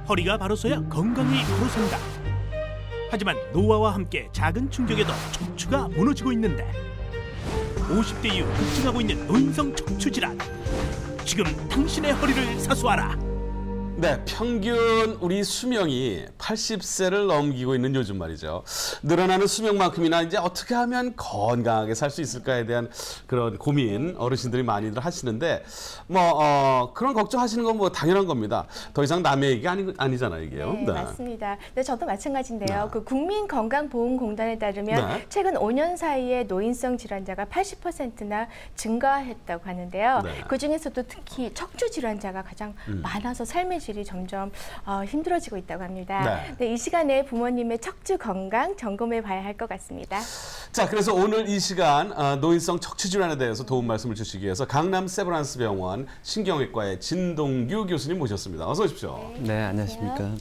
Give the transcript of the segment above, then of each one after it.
허리가 바로서야 건강이 바로선다. 하지만 노화와 함께 작은 충격에도 척추가 무너지고 있는데 50대 이후 급증하고 있는 노인성 척추 질환. 지금 당신의 허리를 사수하라. 네, 평균 우리 수명이 80세를 넘기고 있는 요즘 말이죠. 늘어나는 수명만큼이나 이제 어떻게 하면 건강하게 살 수 있을까에 대한 그런 고민 어르신들이 많이들 하시는데 그런 걱정하시는 건 뭐 당연한 겁니다. 더 이상 남의 얘기 아니잖아요, 이게요. 네, 맞습니다. 네, 저도 마찬가지인데요. 그 국민건강보험공단에 따르면 최근 5년 사이에 노인성 질환자가 80%나 증가했다고 하는데요. 그중에서도 특히 척추 질환자가 가장 많아서 삶의 질이 점점 힘들어지고 있다고 합니다. 네, 이 시간에 부모님의 척추 건강 점검해 봐야 할 것 같습니다. 자, 그래서 오늘 이 시간 노인성 척추 질환에 대해서 도움 말씀을 주시기 위해서 강남 세브란스 병원 신경외과의 진동규 교수님 모셨습니다. 어서 오십시오. 네, 안녕하십니까. 네.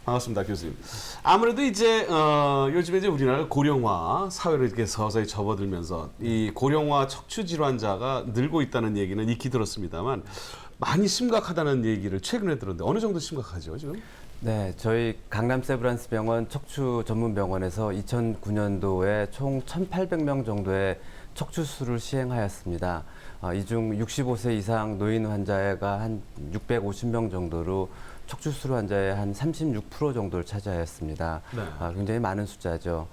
반갑습니다, 교수님. 아무래도 이제 요즘에 이제 우리나라 고령화 사회로 이렇게 서서히 접어들면서 이 고령화 척추 질환자가 늘고 있다는 얘기는 익히 들었습니다만 많이 심각하다는 얘기를 최근에 들었는데 어느 정도 심각하죠, 지금? 네, 저희 강남 세브란스 병원 척추 전문 병원에서 2009년도에 총 1,800명 정도의 척추 수술을 시행하였습니다. 이 중 65세 이상 노인 환자가 한 650명 정도로 척추 수술 환자의 한 36% 정도를 차지하였습니다. 굉장히 많은 숫자죠.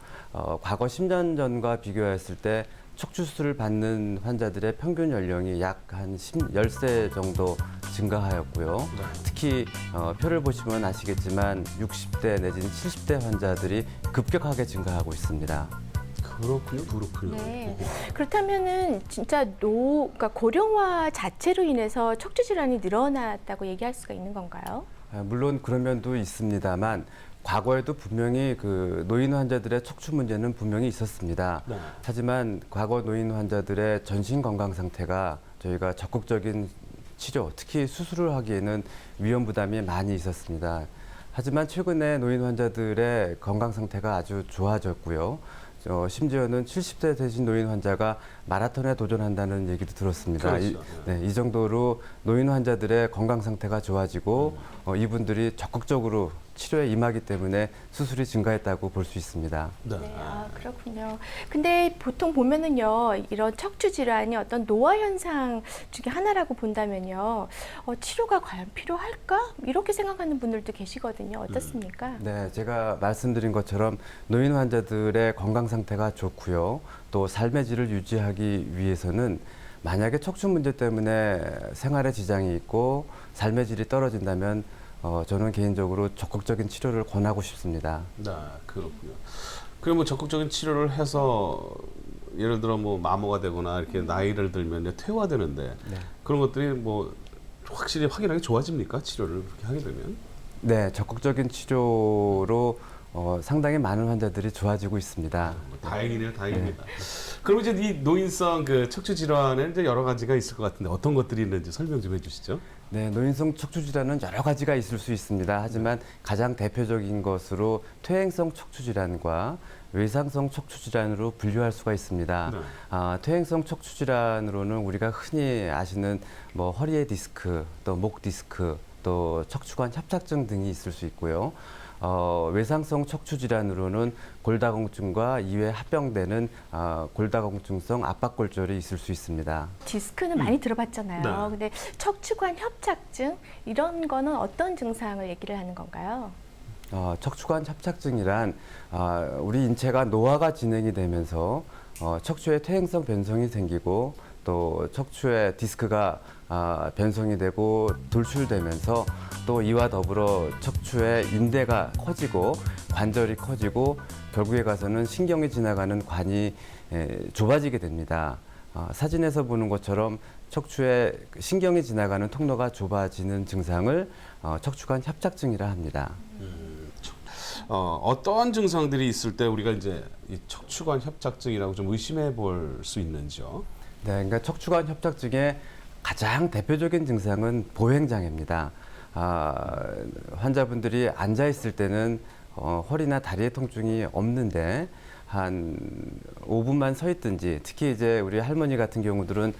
과거 10년 전과 비교했을 때 척추 수술을 받는 환자들의 평균 연령이 약 한 10세 정도 증가하였고요. 특히 표를 보시면 아시겠지만 60대 내지는 70대 환자들이 급격하게 증가하고 있습니다. 그렇군요. 네. 그렇다면은 진짜 그러니까 고령화 자체로 인해서 척추 질환이 늘어났다고 얘기할 수가 있는 건가요? 물론 그런 면도 있습니다만 과거에도 분명히 그 노인 환자들의 척추 문제는 분명히 있었습니다. 하지만 과거 노인 환자들의 전신 건강 상태가 저희가 적극적인 치료, 특히 수술을 하기에는 위험 부담이 많이 있었습니다. 하지만 최근에 노인 환자들의 건강 상태가 아주 좋아졌고요. 심지어는 70대 되신 노인 환자가 마라톤에 도전한다는 얘기도 들었습니다. 이 정도로 노인 환자들의 건강 상태가 좋아지고 이분들이 적극적으로 치료에 임하기 때문에 수술이 증가했다고 볼 수 있습니다. 네, 그렇군요. 근데 보통 보면은요, 이런 척추 질환이 어떤 노화 현상 중에 하나라고 본다면요, 치료가 과연 필요할까? 이렇게 생각하는 분들도 계시거든요. 어떻습니까? 네, 제가 말씀드린 것처럼 노인 환자들의 건강 상태가 좋고요. 또 삶의 질을 유지하기 위해서는 만약에 척추 문제 때문에 생활에 지장이 있고 삶의 질이 떨어진다면 저는 개인적으로 적극적인 치료를 권하고 싶습니다. 네, 그렇군요. 그럼 뭐 적극적인 치료를 해서 예를 들어 뭐 마모가 되거나 이렇게 나이를 들면 퇴화되는데 그런 것들이 뭐 확실히 확연하게 좋아집니까? 치료를 그렇게 하게 되면? 네, 적극적인 치료로 상당히 많은 환자들이 좋아지고 있습니다. 다행이네요, 다행입니다. 그럼 이제 이 노인성 그 척추 질환에 이제 여러 가지가 있을 것 같은데 어떤 것들이 있는지 설명 좀 해주시죠. 네, 노인성 척추 질환은 여러 가지가 있을 수 있습니다. 하지만 가장 대표적인 것으로 퇴행성 척추 질환과 외상성 척추 질환으로 분류할 수가 있습니다. 퇴행성 척추 질환으로는 우리가 흔히 아시는 뭐 허리의 디스크, 또 목 디스크, 또 척추관 협착증 등이 있을 수 있고요. 외상성 척추 질환으로는 골다공증과 이에 합병되는 골다공증성 압박골절이 있을 수 있습니다. 디스크는 많이 들어봤잖아요. 근데 척추관 협착증 이런 거는 어떤 증상을 얘기를 하는 건가요? 척추관 협착증이란 우리 인체가 노화가 진행이 되면서 척추에 퇴행성 변성이 생기고 또 척추에 디스크가 변성이 되고 돌출되면서 또 이와 더불어 척추의 인대가 커지고 관절이 커지고 결국에 가서는 신경이 지나가는 관이 좁아지게 됩니다. 사진에서 보는 것처럼 척추에 신경이 지나가는 통로가 좁아지는 증상을 척추관 협착증이라 합니다. 어떠한 증상들이 있을 때 우리가 이제 이 척추관 협착증이라고 좀 의심해 볼 수 있는지요? 네, 그러니까 척추관 협착증의 가장 대표적인 증상은 보행장애입니다. 환자분들이 앉아 있을 때는 허리나 다리의 통증이 없는데 한 5분만 서 있든지, 특히 이제 우리 할머니 같은 경우들은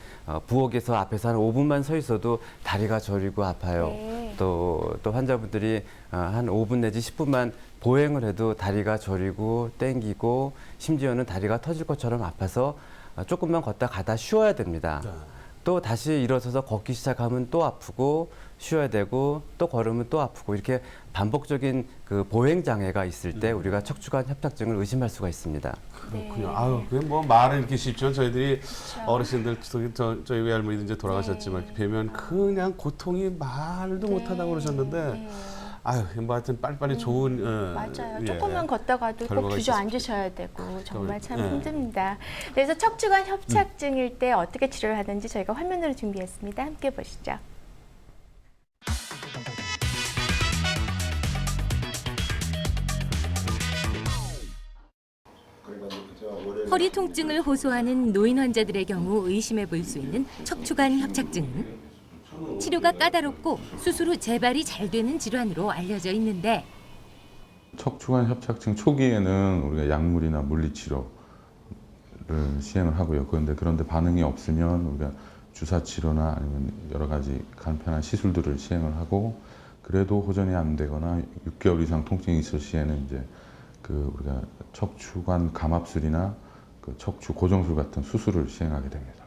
부엌에서 앞에서 한 5분만 서 있어도 다리가 저리고 아파요. 또 환자분들이 한 5분 내지 10분만 보행을 해도 다리가 저리고 땡기고 심지어는 다리가 터질 것처럼 아파서 조금만 걷다 가다 쉬어야 됩니다. 또 다시 일어서서 걷기 시작하면 또 아프고 쉬어야 되고 또 걸으면 또 아프고 이렇게 반복적인 그 보행 장애가 있을 때 우리가 척추관 협착증을 의심할 수가 있습니다. 그렇군요. 아유, 그게 뭐 말은 이렇게 쉽지만 저희들이 어르신들, 저희 외할머니도 이제 돌아가셨지만 이렇게 뵈면 그냥 고통이 말도 못하다고 그러셨는데 아유, 뭐 하여튼 빨리빨리 좋은 맞아요. 조금만 걷다가도 꼭 결과가 주저앉으셔야 되고 정말 참 예. 힘듭니다. 그래서 척추관 협착증일 때 어떻게 치료를 하는지 저희가 화면으로 준비했습니다. 함께 보시죠. 허리 통증을 호소하는 노인 환자들의 경우 의심해 볼 수 있는 척추관 협착증은 치료가 까다롭고 수술 후 재발이 잘 되는 질환으로 알려져 있는데 척추관 협착증 초기에는 우리가 약물이나 물리치료를 시행을 하고요. 그런데 반응이 없으면 우리가 주사치료나 아니면 여러 가지 간편한 시술들을 시행을 하고 그래도 호전이 안 되거나 6개월 이상 통증이 있을 시에는 이제 우리가 척추관 감압술이나 척추 고정술 같은 수술을 시행하게 됩니다.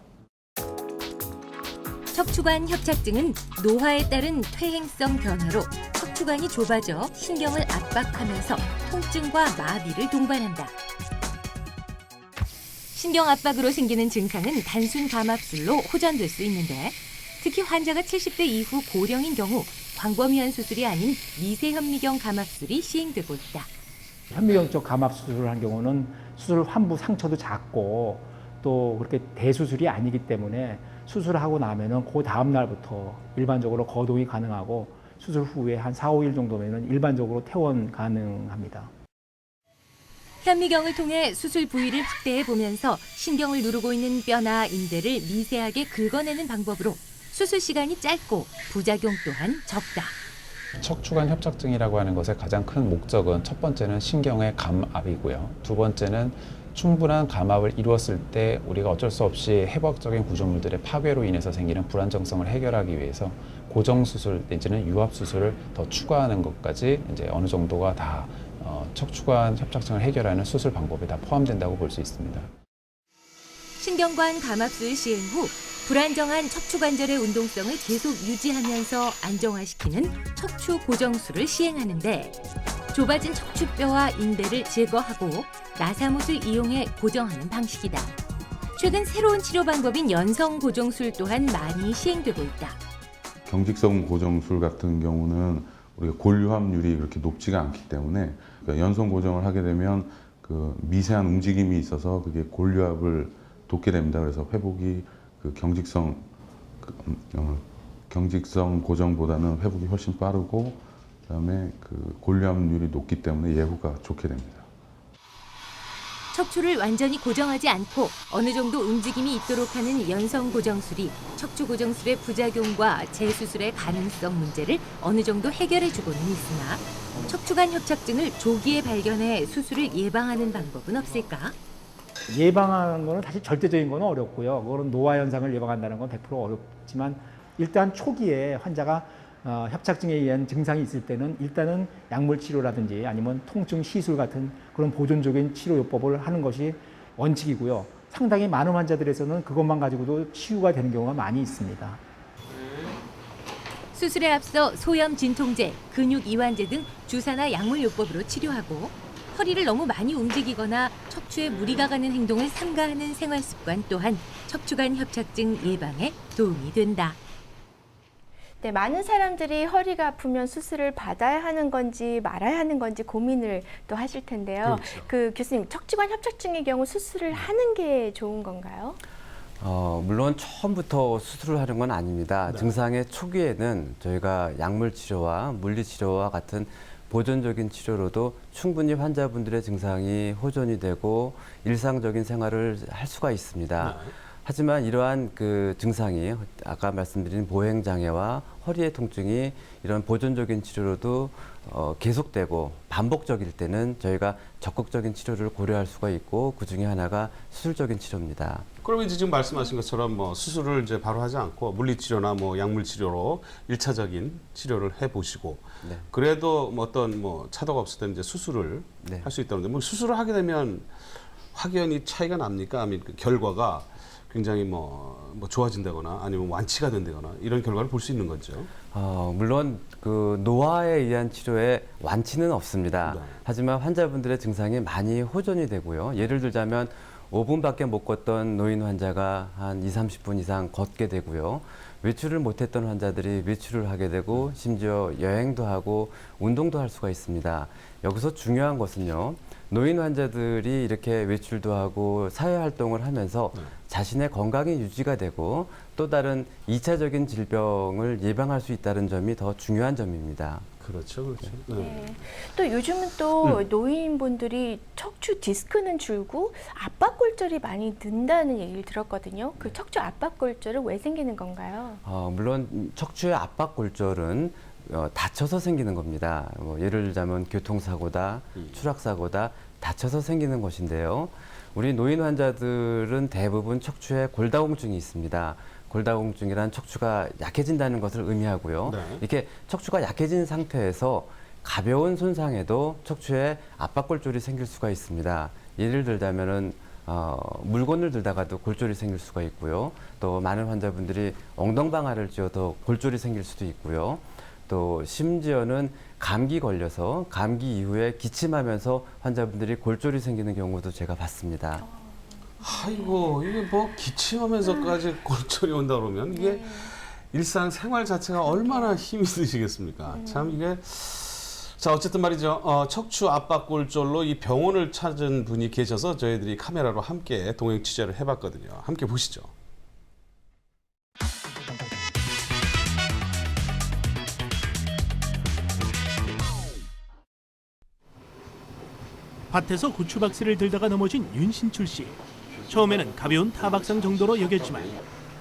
척추관 협착증은 노화에 따른 퇴행성 변화로 척추관이 좁아져 신경을 압박하면서 통증과 마비를 동반한다. 신경 압박으로 생기는 증상은 단순 감압술로 호전될 수 있는데 특히 환자가 70대 이후 고령인 경우 광범위한 수술이 아닌 미세현미경 감압술이 시행되고 있다. 현미경 쪽 감압 수술을 한 경우는 수술 환부 상처도 작고 또 그렇게 대수술이 아니기 때문에 수술하고 나면은 그 다음 날부터 일반적으로 거동이 가능하고 수술 후에 한 4, 5일 정도면은 일반적으로 퇴원 가능합니다. 현미경을 통해 수술 부위를 확대해 보면서 신경을 누르고 있는 뼈나 인대를 미세하게 긁어내는 방법으로 수술 시간이 짧고 부작용 또한 적다. 척추관 협착증이라고 하는 것의 가장 큰 목적은 첫 번째는 신경의 감압이고요. 두 번째는 충분한 감압을 이루었을 때 우리가 어쩔 수 없이 해부학적인 구조물들의 파괴로 인해서 생기는 불안정성을 해결하기 위해서 고정수술 내지는 유압수술을 더 추가하는 것까지 이제 어느 정도가 다 척추관 협착증을 해결하는 수술 방법에 다 포함된다고 볼 수 있습니다. 신경관 감압술 시행 후 불안정한 척추관절의 운동성을 계속 유지하면서 안정화시키는 척추 고정술을 시행하는데 좁아진 척추뼈와 인대를 제거하고 나사못을 이용해 고정하는 방식이다. 최근 새로운 치료 방법인 연성 고정술 또한 많이 시행되고 있다. 경직성 고정술 같은 경우는 우리가 골유합률이 그렇게 높지가 않기 때문에 그러니까 연성 고정을 하게 되면 미세한 움직임이 있어서 그게 골유합을 돋게 됩니다. 그래서 회복이 경직성 고정보다는 회복이 훨씬 빠르고 그다음에 골유합률이 높기 때문에 예후가 좋게 됩니다. 척추를 완전히 고정하지 않고 어느 정도 움직임이 있도록 하는 연성 고정술이 척추 고정술의 부작용과 재수술의 가능성 문제를 어느 정도 해결해주고는 있으나 척추관 협착증을 조기에 발견해 수술을 예방하는 방법은 없을까? 예방하는 거는 사실 절대적인 건 어렵고요. 그거는 노화 현상을 예방한다는 건 100% 어렵지만 일단 초기에 환자가 협착증에 의한 증상이 있을 때는 일단은 약물 치료라든지 아니면 통증 시술 같은 그런 보존적인 치료 요법을 하는 것이 원칙이고요. 상당히 많은 환자들에서는 그것만 가지고도 치유가 되는 경우가 많이 있습니다. 수술에 앞서 소염 진통제, 근육 이완제 등 주사나 약물 요법으로 치료하고 허리를 너무 많이 움직이거나 척추에 무리가 가는 행동을 삼가하는 생활 습관 또한 척추관 협착증 예방에 도움이 된다. 네, 많은 사람들이 허리가 아프면 수술을 받아야 하는 건지 말아야 하는 건지 고민을 또 하실 텐데요. 그렇죠. 교수님, 척추관 협착증의 경우 수술을 하는 게 좋은 건가요? 물론 처음부터 수술을 하는 건 아닙니다. 네. 증상의 초기에는 저희가 약물 치료와 물리 치료와 같은 보존적인 치료로도 충분히 환자분들의 증상이 호전이 되고 일상적인 생활을 할 수가 있습니다. 네. 하지만 이러한 증상이 아까 말씀드린 보행 장애와 허리의 통증이 이런 보존적인 치료로도 계속되고 반복적일 때는 저희가 적극적인 치료를 고려할 수가 있고 그중에 하나가 수술적인 치료입니다. 그러면 이제 지금 말씀하신 것처럼 뭐 수술을 이제 바로 하지 않고 물리치료나 뭐 약물치료로 1차적인 치료를 해보시고 네. 그래도 뭐 어떤 뭐 차도가 없을 때는 이제 수술을 네. 할 수 있다는데 뭐 수술을 하게 되면 확연히 차이가 납니까? 아니면 그 결과가 굉장히 뭐 좋아진다거나 아니면 완치가 된다거나 이런 결과를 볼 수 있는 거죠. 물론 그 노화에 의한 치료에 완치는 없습니다. 네. 하지만 환자분들의 증상이 많이 호전이 되고요. 예를 들자면 5분밖에 못 걷던 노인 환자가 한 20-30분 이상 걷게 되고요. 외출을 못했던 환자들이 외출을 하게 되고 심지어 여행도 하고 운동도 할 수가 있습니다. 여기서 중요한 것은요. 노인 환자들이 이렇게 외출도 하고 사회활동을 하면서 자신의 건강이 유지가 되고 또 다른 2차적인 질병을 예방할 수 있다는 점이 더 중요한 점입니다. 그렇죠, 그렇죠. 네. 네. 또 요즘은 또 노인분들이 척추 디스크는 줄고 압박골절이 많이 는다는 얘기를 들었거든요. 그 척추 압박골절은 왜 생기는 건가요? 물론 척추의 압박골절은 다쳐서 생기는 겁니다. 예를 들자면 교통사고다, 추락사고다, 다쳐서 생기는 것인데요. 우리 노인 환자들은 대부분 척추에 골다공증이 있습니다. 골다공증이란 척추가 약해진다는 것을 의미하고요. 네. 이렇게 척추가 약해진 상태에서 가벼운 손상에도 척추에 압박골절이 생길 수가 있습니다. 예를 들자면은 물건을 들다가도 골절이 생길 수가 있고요. 또 많은 환자분들이 엉덩방아를 찧어도 골절이 생길 수도 있고요. 또 심지어는 감기 걸려서 감기 이후에 기침하면서 환자분들이 골절이 생기는 경우도 제가 봤습니다. 아이고 이게 뭐 기침하면서까지 골절이 온다 그러면 이게 일상생활 자체가 얼마나 힘이 드시겠습니까? 참 이게 자 어쨌든 말이죠. 척추 압박골절로 이 병원을 찾은 분이 계셔서 저희들이 카메라로 함께 동행 취재를 해봤거든요. 함께 보시죠. 밭에서 고추박스를 들다가 넘어진 윤신출 씨. 처음에는 가벼운 타박상 정도로 여겼지만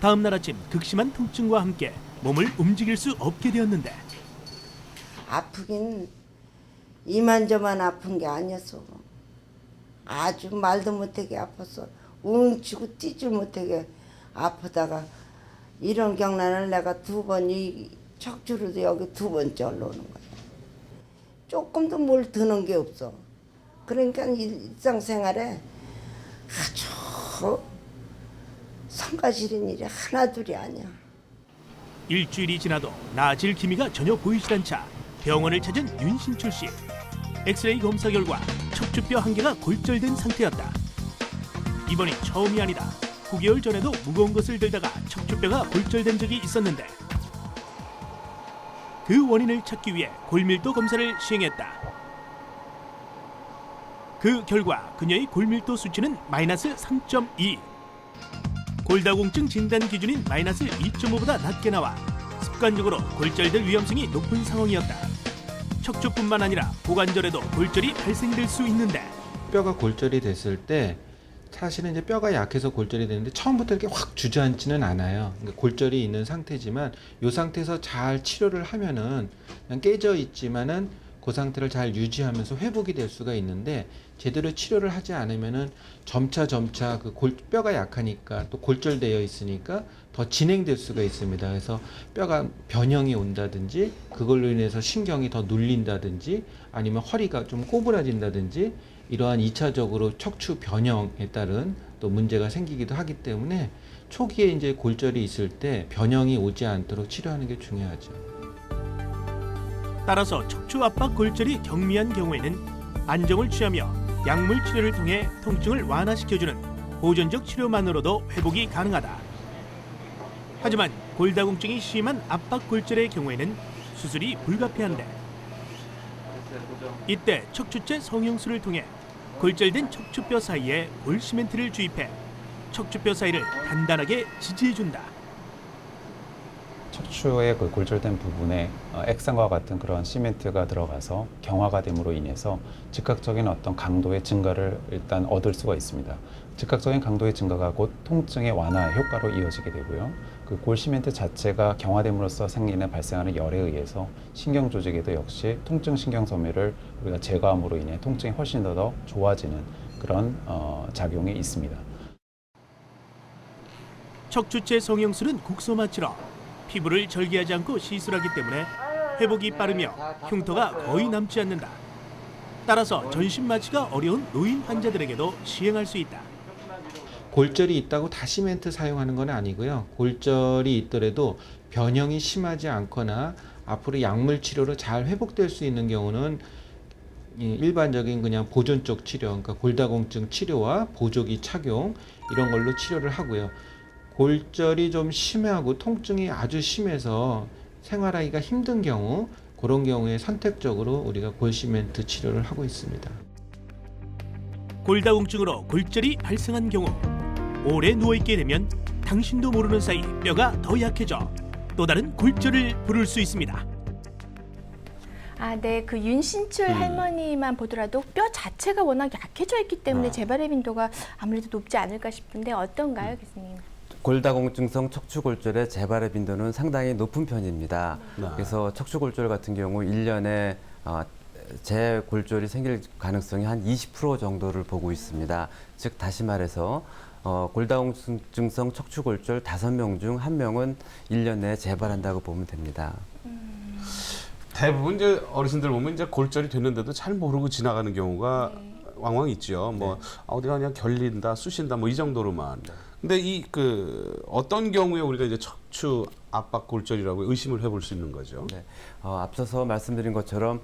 다음 날 아침 극심한 통증과 함께 몸을 움직일 수 없게 되었는데 아프긴 이만저만 아픈 게 아니었어. 아주 말도 못하게 아팠어. 웅치고 뛰질 못하게 아프다가 이런 경란을 내가 2번 이 척추로도 여기 2번째 올라오는 거야. 조금도 뭘 드는 게 없어. 그러니까 일상생활에 아주 성가시는 일이 하나둘이 아니야. 일주일이 지나도 나아질 기미가 전혀 보이지 않자 병원을 찾은 윤신출 씨. 엑스레이 검사 결과 척추뼈 한 개가 골절된 상태였다. 이번이 처음이 아니다. 9개월 전에도 무거운 것을 들다가 척추뼈가 골절된 적이 있었는데 그 원인을 찾기 위해 골밀도 검사를 시행했다. 그 결과 그녀의 골밀도 수치는 마이너스 3.2. 골다공증 진단 기준인 마이너스 2.5보다 낮게 나와 습관적으로 골절될 위험성이 높은 상황이었다. 척추뿐만 아니라 고관절에도 골절이 발생될 수 있는데 뼈가 골절이 됐을 때 사실은 이제 뼈가 약해서 골절이 되는데 처음부터 이렇게 확 주저앉지는 않아요. 그러니까 골절이 있는 상태지만 이 상태에서 잘 치료를 하면은 그냥 깨져 있지만은 그 상태를 잘 유지하면서 회복이 될 수가 있는데 제대로 치료를 하지 않으면은 점차 그 뼈가 약하니까 또 골절되어 있으니까 더 진행될 수가 있습니다. 그래서 뼈가 변형이 온다든지 그걸로 인해서 신경이 더 눌린다든지 아니면 허리가 좀 꼬부라진다든지 이러한 2차적으로 척추 변형에 따른 또 문제가 생기기도 하기 때문에 초기에 이제 골절이 있을 때 변형이 오지 않도록 치료하는 게 중요하죠. 따라서 척추 압박 골절이 경미한 경우에는 안정을 취하며 약물 치료를 통해 통증을 완화시켜주는 보존적 치료만으로도 회복이 가능하다. 하지만 골다공증이 심한 압박 골절의 경우에는 수술이 불가피한데 이때 척추체 성형술을 통해 골절된 척추뼈 사이에 골시멘트를 주입해 척추뼈 사이를 단단하게 지지해준다. 척추의 그 골절된 부분에 액상과 같은 그런 시멘트가 들어가서 경화가 됨으로 인해서 즉각적인 어떤 강도의 증가를 일단 얻을 수가 있습니다. 즉각적인 강도의 증가가 곧 통증의 완화 효과로 이어지게 되고요. 그 골시멘트 자체가 경화됨으로써 생기는 발생하는 열에 의해서 신경 조직에도 역시 통증 신경 소멸을 우리가 제거함으로 인해 통증이 훨씬 더 좋아지는 그런 작용이 있습니다. 척추체 성형술은 국소마취로 피부를 절개하지 않고 시술하기 때문에 회복이 빠르며 흉터가 거의 남지 않는다. 따라서 전신 마취가 어려운 노인 환자들에게도 시행할 수 있다. 골절이 있다고 다 시멘트 사용하는 건 아니고요. 골절이 있더라도 변형이 심하지 않거나 앞으로 약물 치료로 잘 회복될 수 있는 경우는 일반적인 그냥 보존적 치료, 그러니까 골다공증 치료와 보조기 착용 이런 걸로 치료를 하고요. 골절이 좀 심하고 통증이 아주 심해서 생활하기가 힘든 경우, 그런 경우에 선택적으로 우리가 골시멘트 치료를 하고 있습니다. 골다공증으로 골절이 발생한 경우 오래 누워있게 되면 당신도 모르는 사이 뼈가 더 약해져 또 다른 골절을 부를 수 있습니다. 네, 그 윤신출 할머니만 보더라도 뼈 자체가 워낙 약해져 있기 때문에 재발의 빈도가 아무래도 높지 않을까 싶은데 어떤가요, 교수님? 골다공증성 척추골절의 재발의 빈도는 상당히 높은 편입니다. 그래서 척추골절 같은 경우 1년에 재골절이 생길 가능성이 한 20% 정도를 보고 있습니다. 즉 다시 말해서 골다공증성 척추골절 5명 중 1명은 1년 내에 재발한다고 보면 됩니다. 대부분 이제 어르신들 보면 이제 골절이 됐는데도 잘 모르고 지나가는 경우가 왕왕 있죠. 뭐 어디가 그냥 결린다, 쑤신다, 뭐 이 정도로만. 근데 이 어떤 경우에 우리가 이제 척추 압박 골절이라고 의심을 해볼 수 있는 거죠? 네. 앞서서 말씀드린 것처럼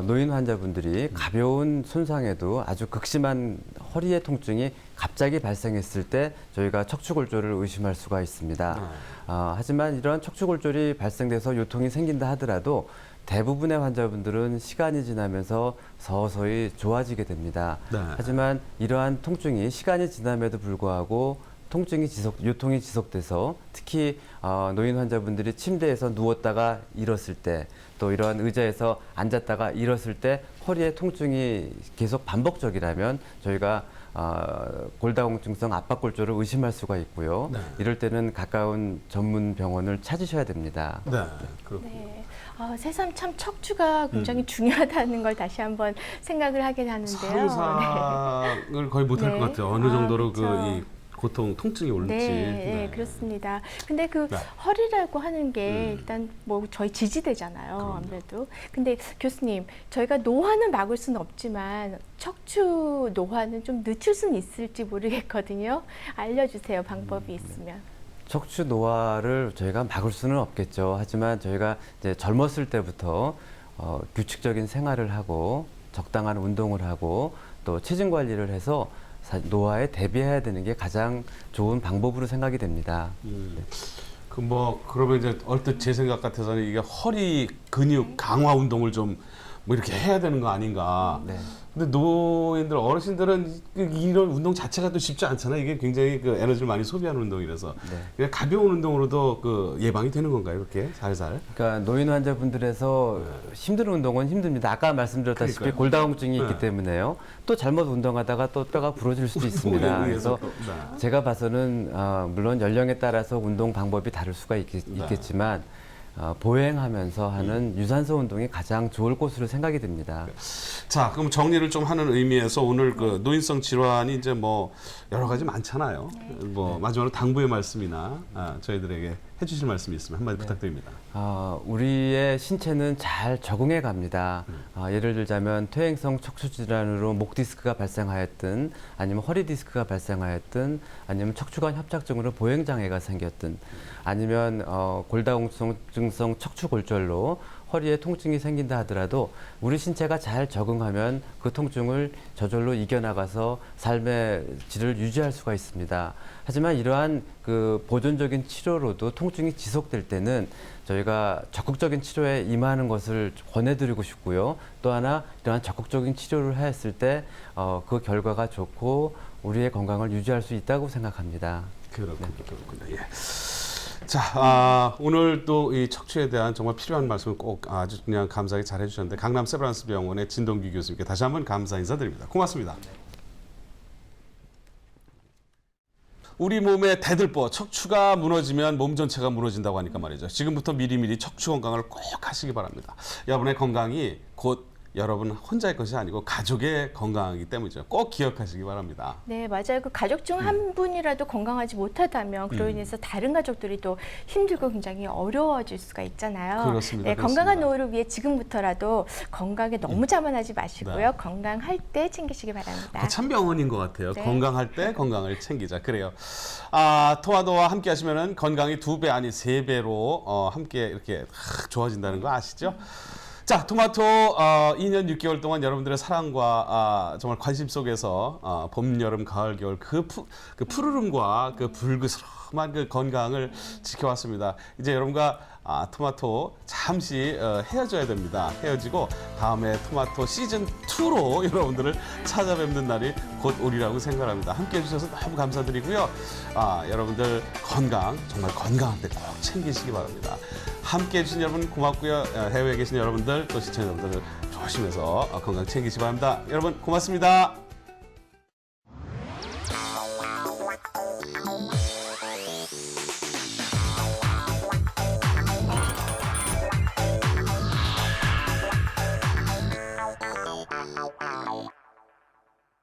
노인 환자분들이 가벼운 손상에도 아주 극심한 허리의 통증이 갑자기 발생했을 때 저희가 척추골절을 의심할 수가 있습니다. 하지만 이러한 척추골절이 발생돼서 요통이 생긴다 하더라도 대부분의 환자분들은 시간이 지나면서 서서히 좋아지게 됩니다. 하지만 이러한 통증이 시간이 지남에도 불구하고 요통이 지속돼서 특히 노인 환자분들이 침대에서 누웠다가 일었을 때 또 이러한 의자에서 앉았다가 일었을 때 허리의 통증이 계속 반복적이라면 저희가 골다공증성 압박골절을 의심할 수가 있고요. 이럴 때는 가까운 전문 병원을 찾으셔야 됩니다. 네, 그렇군요. 네. 새삼 참 척추가 굉장히 중요하다는 걸 다시 한번 생각을 하게 하는데요. 상상을 거의 못할 것 같아요. 어느 정도로 그렇죠. 이 고통, 통증이 올지. 네, 그렇습니다. 근데 허리라고 하는 게 일단 뭐 저희 지지대잖아요, 아무래도. 근데 교수님, 저희가 노화는 막을 수는 없지만 척추 노화는 좀 늦출 수는 있을지 모르겠거든요. 알려주세요, 방법이 있으면. 척추 노화를 저희가 막을 수는 없겠죠. 하지만 저희가 이제 젊었을 때부터 규칙적인 생활을 하고 적당한 운동을 하고 또 체중 관리를 해서 노화에 대비해야 되는 게 가장 좋은 방법으로 생각이 됩니다. 그러면 이제 얼핏 제 생각 같아서는 이게 허리 근육 강화 운동을 좀 뭐 이렇게 해야 되는 거 아닌가. 근데 노인들, 어르신들은 이런 운동 자체가 또 쉽지 않잖아요. 이게 굉장히 에너지를 많이 소비하는 운동이라서. 그냥 가벼운 운동으로도 예방이 되는 건가요, 이렇게 살살? 그러니까 노인 환자분들에서 힘든 운동은 힘듭니다. 아까 말씀드렸다시피 골다공증이 있기 때문에요. 또 잘못 운동하다가 또 뼈가 부러질 수도 있습니다. 그래서 제가 봐서는 물론 연령에 따라서 운동 방법이 다를 수가 있겠지만 보행하면서 하는 유산소 운동이 가장 좋을 것으로 생각이 됩니다. 자, 그럼 정리를 좀 하는 의미에서 오늘 노인성 질환이 이제 뭐 여러 가지 많잖아요. 마지막으로 당부의 말씀이나 저희들에게 해주실 말씀이 있으면 한마디 부탁드립니다. 우리의 신체는 잘 적응해 갑니다. 예를 들자면 퇴행성 척추 질환으로 목 디스크가 발생하였든 아니면 허리 디스크가 발생하였든 아니면 척추관 협착증으로 보행 장애가 생겼든 아니면 골다공증성 척추 골절로 허리에 통증이 생긴다 하더라도 우리 신체가 잘 적응하면 그 통증을 저절로 이겨나가서 삶의 질을 유지할 수가 있습니다. 하지만 이러한 보존적인 치료로도 통증이 지속될 때는 저희가 적극적인 치료에 임하는 것을 권해드리고 싶고요. 또 하나 이러한 적극적인 치료를 했을 때 그 결과가 좋고 우리의 건강을 유지할 수 있다고 생각합니다. 그렇군요. 예. 자, 오늘 또 이 척추에 대한 정말 필요한 말씀을 꼭 아주 그냥 감사하게 잘 해주셨는데 강남 세브란스 병원의 진동규 교수님께 다시 한번 감사 인사드립니다. 고맙습니다. 우리 몸의 대들보, 척추가 무너지면 몸 전체가 무너진다고 하니까 말이죠. 지금부터 미리미리 척추 건강을 꼭 하시기 바랍니다. 여러분의 건강이 곧 여러분 혼자의 것이 아니고 가족의 건강이기 때문이죠. 꼭 기억하시기 바랍니다. 네, 맞아요. 그 가족 중 한 분이라도 건강하지 못하다면 그로 인해서 다른 가족들이 또 힘들고 굉장히 어려워질 수가 있잖아요. 그렇습니다. 네, 그렇습니다. 건강한 노후를 위해 지금부터라도 건강에 너무 자만하지 마시고요. 네. 건강할 때 챙기시기 바랍니다. 참 명언인 것 같아요. 네. 건강할 때 건강을 챙기자. 그래요. 토마토와 함께 하시면은 건강이 2배 아니 3배로 함께 이렇게 좋아진다는 거 아시죠? 자, 토마토 2년 6개월 동안 여러분들의 사랑과 정말 관심 속에서 봄, 여름, 가을, 겨울 그 푸르름과 그 불그스름한 그 건강을 지켜왔습니다. 이제 여러분과 토마토 잠시 헤어져야 됩니다. 헤어지고 다음에 토마토 시즌 2로 여러분들을 찾아뵙는 날이 곧 오리라고 생각합니다. 함께해 주셔서 너무 감사드리고요. 여러분들 건강 정말 건강한 때 꼭 챙기시기 바랍니다. 함께해 주신 여러분 고맙고요. 해외에 계신 여러분들 또 시청자 여러분들 조심해서 건강 챙기시기 바랍니다. 여러분 고맙습니다.